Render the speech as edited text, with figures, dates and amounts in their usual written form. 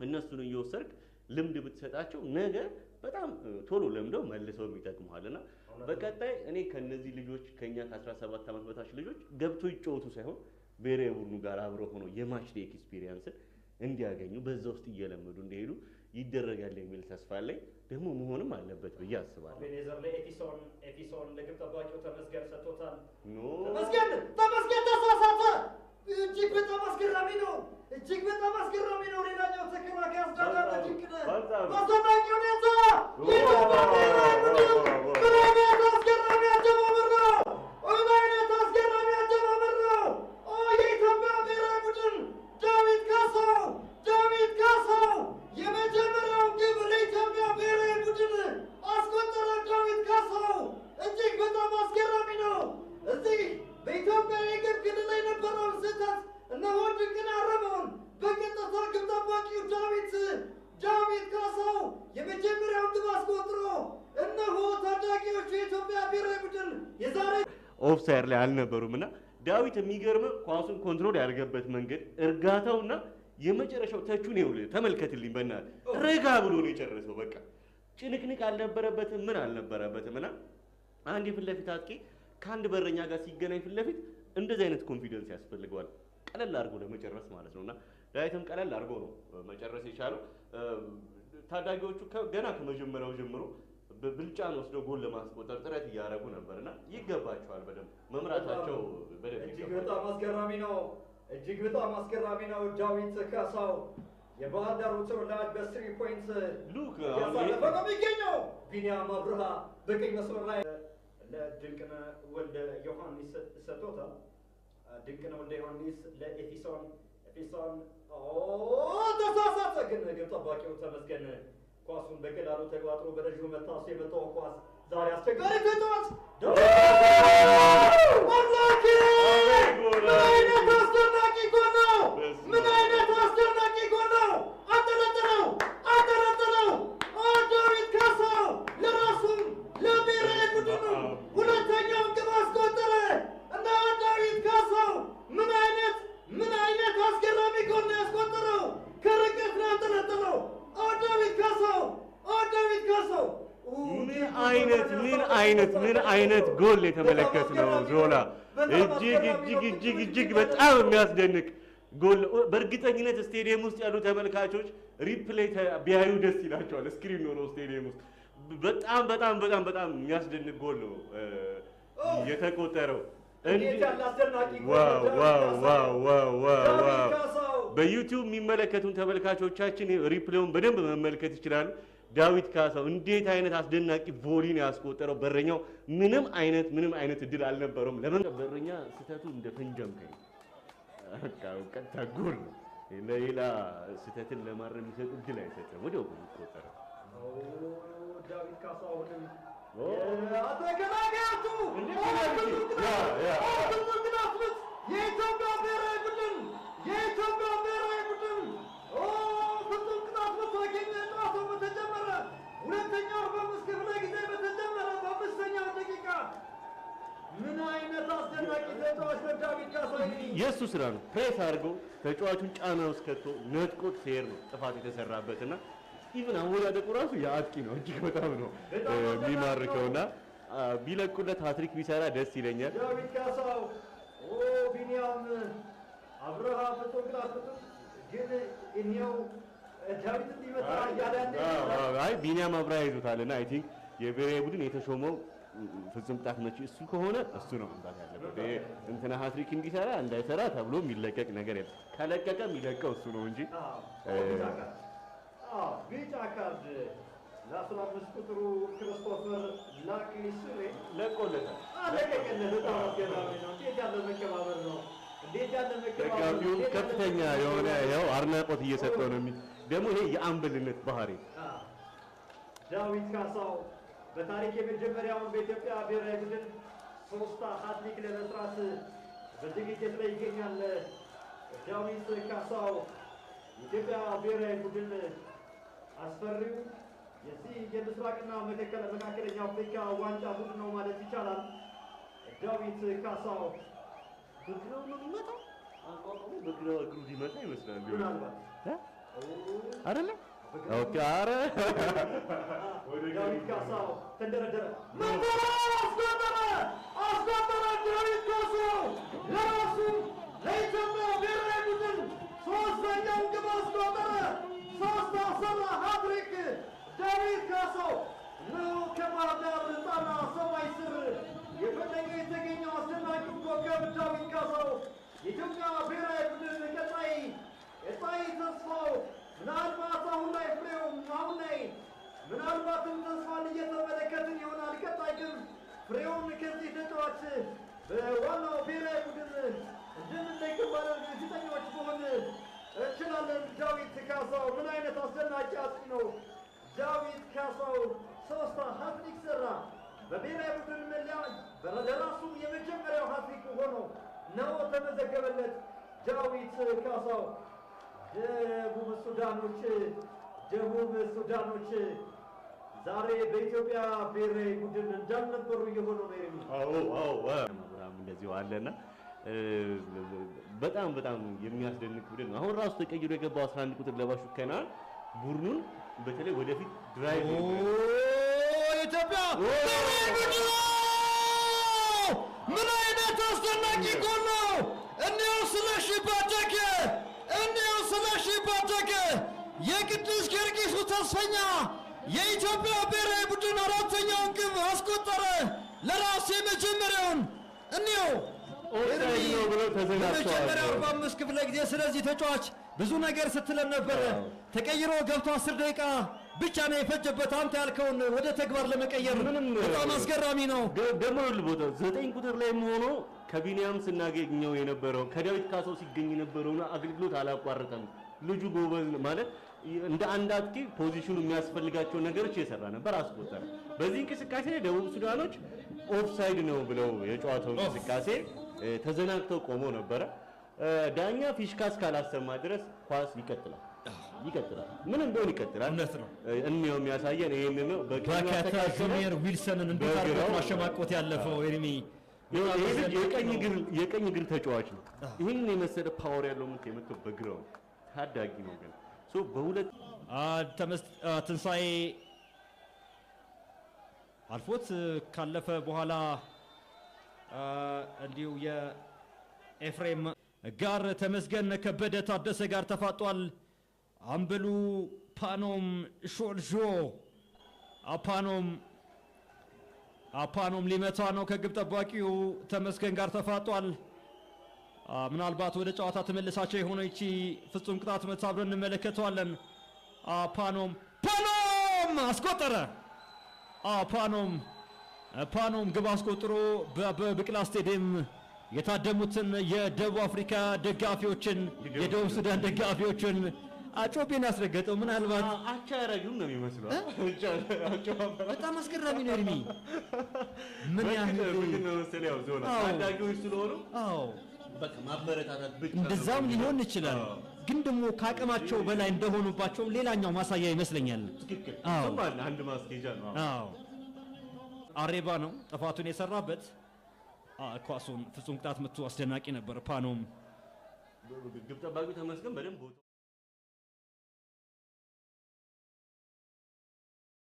እነሱን እየወሰድክ ልምድ ብትሰጣቸው ነገ በጣም ቶሎ ለምደው መልሰው የሚጠቅሙሃልና በቀጣይ እኔ ከነዚህ ልጆች ከኛ ከ17 ዓመት በታች ልጆች ገብቶ ይጫወቱ ሳይሆን ብሔራዊ ቡድኑ ጋር አብረው ሆኖ የማች ዴይ ኤክስፒሪየንስን እንዲያገኙ በዛ ውስጥ እየለመዱ እንዲሄዱ ይደረጋል የሚል ተስፋ አለኝ። ደግሞ መሆንም አለበት ብዬ አስባለሁ። ቤኔዘር ለኤፊሶን ለግብ ጠባቂው ተመስገን ሰጥቶታል። ተመስገን ተሳሳተ። እጅግ በጣም አስገራሚ ነው። ሌላኛው ተከላካይ አስዳዳለ ድንቅ ነው። በአስደናቂ ሁኔታ የኢትዮጵያ ብሔራዊ ቡድን ምን አይነት አስገራሚ አጀማመር ነው! የኢትዮጵያ ብሔራዊ ቡድን ዳዊት ካሳው የመጀመሪያው ግብ ለኢትዮጵያ ብሔራዊ ቡድን አስቆጠረ። ዳዊት ካሳው እጅግ በጣም አስገራሚ ነው። እዚህ በኢትዮጵያ የግብ ክልል ላይ የነበረውን ስህተት እነሆ ድንቅን አረመውን በቀጥታ ግብ ጠባቂው ዳዊት ካሳው የመጀመሪያውን ግብ አስቆጥሮ እነሆ ታዳጊዎቹ የኢትዮጵያ ብሔራዊ ቡድን የዛሬ ኦፍሳይድ ላይ አልነበሩምና ዳዊት የሚገርም ኳሱን ኮንትሮል ያደርገበት መንገድ እርጋታውና የመጨረሻው ተቹን ይኸውልህ ተመልከትልኝ በእናትህ ረጋ ብሎ ነው የጨረሰው። በቃ ጭንቅንቅ አልነበረበትም ምን አልነበረበትም እና አንድ የፊት ለፊት አጥቂ ከአንድ በረኛ ጋር ሲገናኝ ፊት ለፊት እንደዚህ አይነት ኮንፊደንስ ያስፈልገዋል። ቀለል አድርጎ ለመጨረስ ማለት ነውና ዳዊትም ቀለል አድርጎ ነው መጨረስ የቻለው። ታዳጊዎቹ ገና ከመጀመሪያው ጀምሮ ብልጫን ወስደው ጎል ለማስቆጠር ጥረት እያደረጉ ነበርና ይገባቸዋል። በደንብ መምራታቸው በደንብ እጅግ በጣም አስገራሚ ነው። ዳዊት ካሳው የባህር ዳሩ ተወላጅ በ3 ፖይንት ሉክ ያሳለፈ ነው የሚገኘው። ቢኒያም አብርሃ በቀኝ መስመር ላይ ለድንቅነህ ወልደ ዮሐንስ ሰጥቶታል። ድንቅነህ ወልደ ዮሐንስ ለኤፊሶን ተሳሳተ። ግን ግብ ጠባቂው ተመስገን ኳሱን በቀላሉ ተግባጥሮ በረዥሙ መታሱ የመታው ኳስ ዛሬ አስቸጋሪ ተጫዋች ወላሂ ምን አይነት አስደናቂ ጎል ነው! አንጠለጠለው ዳዊት ካሳው ለራሱም ለብሔራዊ ቡድኑ ሁለተኛውን ግብ አስቆጠረ እና ዳዊት ካሳው ምን አይነት አስገራሚ ጎል ነው ያስቆጠረው! ከርቀት ነው አንጠለጠለው። ዳዊት ካሳው ምን አይነት ጎል የተመለከትነው ዞላ! እጅግ በጣም የሚያስደንቅ ጎል። በእርግጠኝነት ስቴዲየም ውስጥ ያሉ ተመልካቾች ሪፕሌይ ቢያዩ ደስ ይላቸዋል። ስክሪን ነው ስቴዲየም ውስጥ በጣም የሚያስደንቅ ጎል ነው የተቆጠረው። በዩቲዩብ የሚመለከቱን ተመልካቾቻችን ሪፕሌውን በደንብ መመልከት ይችላሉ። ዳዊት ካሳው እንዴት አይነት አስደናቂ ቮሊን ያስቆጠረው! በረኛው ምንም አይነት እድል አልነበረውም። ለምን በረኛ ስህተቱ እንደ ፈንጀምከኝ ቀጥታ ጎል ነው። ሌላ ስህተትን ለማረም የሚሰጥ እድል አይሰጥም። ወዲያው ነው የሚቆጠረው። ዳዊት ካሳው የኢትዮጵያ ብሔራዊ ቡድን ፍጹም ቅጣት ምት አገኘ። ጨዋታው በተጀመረ ሁለተኛው 45 ክፍለ ጊዜ በተጀመረ በ5ኛው ደቂቃ ምን አይነት አስደናቂ ተጫዋች ነው ዳዊት ካሳው! የእሱ ስራ ነው። ፕሬስ አድርገው ተጫዋቹን ጫና ውስጥ ከቶ ነጥቆት ሲሄድ ነው ጥፋት የተሰራበትና ኢቭን አወዳደቁ ራሱ የአጥቂ ነው። እጅግ በጣም ነው የሚማርከውና ቢለቁለት ሃትሪክ ቢሰራ ደስ ይለኛል። ዳዊት ካሳው ቢኒያም አብርሃ በቶክላቱ ግን እኛው ዳዊት እንዲመጣ ያዳነ አይ ቢኒያም አብርሃ ይዞታልና አይ ቲንክ የብሔራዊ ቡድን የተሾመው ፍጹም ቅጣት መቺ እሱ ከሆነ እሱ ነው መምጣት ያለበት። እንትና ሃትሪክ እንዲሰራ እንዳይሰራ ተብሎ የሚለቀቅ ነገር የለም። ከለቀቀ የሚለቀው እሱ ነው እንጂ ቢጫ ካርድ ለ15 ቁጥሩ ክርስቶፈር ላክሊስሬ ለቆለታል። በጣም አስገራሚ ነው። እንዴት ያለ መከባበር ነው! ደጋፊውን ከፍተኛ የሆነ ያው አድናቆት እየሰጠው ነው። ደግሞ ይሄ የአምበልነት ባህሪ ዳዊት ካሳው በታሪክ የመጀመሪያውን በኢትዮጵያ ብሔራዊ ቡድን 3 ሃትሪክ ለመስራት በዝግጅት ላይ ይገኛል። ዳዊት ካሳው የኢትዮጵያ ብሔራዊ ቡድን አስፈሪው የዚህ የምስራቅና መካከለኛው አፍሪካ ዋንጫ ቡድን ነው ማለት ይቻላል። ዳዊት ካሳው በግራው ነው የሚመጣው። አቋቋሙ በግራው እግሩ ሊመጣ ይመስላል። ምናልባት አይደለ? ኦኬ አረ ዳዊት ካሳው ተንደረደረ መንበራ አስቆጠረ ዳዊት ካሳው ለራሱ ለኢትዮጵያ ብሔራዊ ቡድን ሶስተኛውን ግብ አስቆጠረ። ሶስት አሰራ ሃትሪክ ዳዊት ካሳው ነው ከባህር ዳር ጣና ሰማይ ስር የፈለገ የተገኘው አስደናቂው ኮከብ ዳዊት ካሳው የኢትዮጵያ ብሔራዊ ቡድን ቀጣይ ተስፋው ምናልባት አሁን ላይ ፍሬውም አሁን ላይ ምናልባትም ተስፋን እየተመለከትን ይሆናል። ቀጣይ ግን ፍሬውን ከዚህ ተጫዋች በዋናው ብሔራዊ ቡድን እንደምንለቅባለን እርግጠኞች መሆን እንችላለን። ዳዊት ካሳው ምን አይነት አስደናቂ አጥቂ ነው! ዳዊት ካሳው ሶስት ሃትሪክ ሰራ። በብሔራዊ ቡድን መለያ በራሱ የመጀመሪያው ሃትሪክ ሆኖ ነው ተመዘገበለት። ዳዊት ካሳው ደቡብ ሱዳኖች ዛሬ በኢትዮጵያ ብሔራዊ ቡድን እንዳልነበሩ እየሆኑ ነው የሚል እንደዚሁ አለና በጣም የሚያስደንቅ ቡድን ነው። አሁን ራሱ ተቀይሮ የገባው 11 ቁጥር ለባሹ ከናን ቡድኑን በተለይ ወደፊት ድራይቭ ኢትዮጵያ ብሔራዊ ቡድን ምን አይነት አስደናቂ ጎል ነው! እንዲሁ ስለሺ ባደገ የቅዱስ ጊዮርጊሱ ተስፈኛ የኢትዮጵያ ብሔራዊ ቡድን አራተኛውን ግብ አስቆጠረ። ለራሱ የመጀመሪያውን እንዲሁ በመጀመሪያው 45 ክፍለ ጊዜ። ስለዚህ ተጫዋች ብዙ ነገር ስትለን ነበረ። ተቀይሮ ገብቶ 10 ደቂቃ ብቻ ነው የፈጀበት። አንተ ያልከውን ወደ ተግባር ለመቀየር በጣም አስገራሚ ነው። ደግሞ ልቦታ 9 ቁጥር ላይ ሆኖ ከቢኒያም ስናገኘው የነበረው ከዳዊት ካሳው ሲገኝ የነበረውና አገልግሎት አላቋረጠም። ልጁ ጎበዝ ማለት እንደ አንድ አጥቂ ፖዚሽኑ የሚያስፈልጋቸው ነገሮች እየሰራ ነበር፣ አስቆጠረ። በዚህ እንቅስቃሴ ላይ ደቡብ ሱዳኖች ኦፍሳይድ ነው ብለው የጨዋታው እንቅስቃሴ ተዘናግተው ቆመው ነበረ። ዳኛ ፊሽካ እስካላሰማ ድረስ ኳስ ይቀጥላል። ምንም ቢሆን ይቀጥላል። እውነት ነው። እንየው የሚያሳየን ይሄንን ነው። በካታ ጁኒየር ዊልሰንን እንዴት አድርጎ ማሸማቆት ያለፈው ኤርሚ የቀኝ እግር ተጫዋች ነው። ይህን የመሰለ ፓወር ያለው ምት የመጣው በግራው ታዳጊ ነው። ግን በሁለት ትንሳኤ አልፎት ካለፈ በኋላ እንዲሁ የኤፍሬም ጋር ተመስገን ከበደ ታደሰ ጋር ተፋጧል። አምበሉ ፓኖም ሾልጆ አፓኖም ሊመታ ነው። ከግብ ጠባቂው ተመስገን ጋር ተፋጧል። ምናልባት ወደ ጨዋታ ተመልሳቸው የሆነ ይቺ ፍጹም ቅጣት ምት አብረን እንመለከተዋለን። ፓኖም አስቆጠረ። ፓኖም ግብ አስቆጥሮ በብቅላ ስቴዲየም የታደሙትን የደቡብ አፍሪካ ደጋፊዎችን የደቡብ ሱዳን ደጋፊዎችን አጮቤን ያስረገጠው ምናልባት አቻ ያረጉም ነው የሚመስለው። በጣም አስገራሚ ነው። ኤርሚ ምን ያህል ነው መሰለኝ ያው ዞና ታዳጊዎች ስለሆኑ በቃ ማበረታታት ብቻ እንደዛም ሊሆን ይችላል። ግን ደግሞ ከአቅማቸው በላይ እንደሆኑባቸው ሌላኛው ማሳያ ይመስለኛል። ትክክል። አንድ ማስኬጃ ነው። አሬባ ነው ጥፋቱን የሰራበት። ኳሱን ፍጹም ቅጣት ምቱ አስደናቂ ነበር። ፓኖም ግብ ጠባቂው ተመስገን በደንብ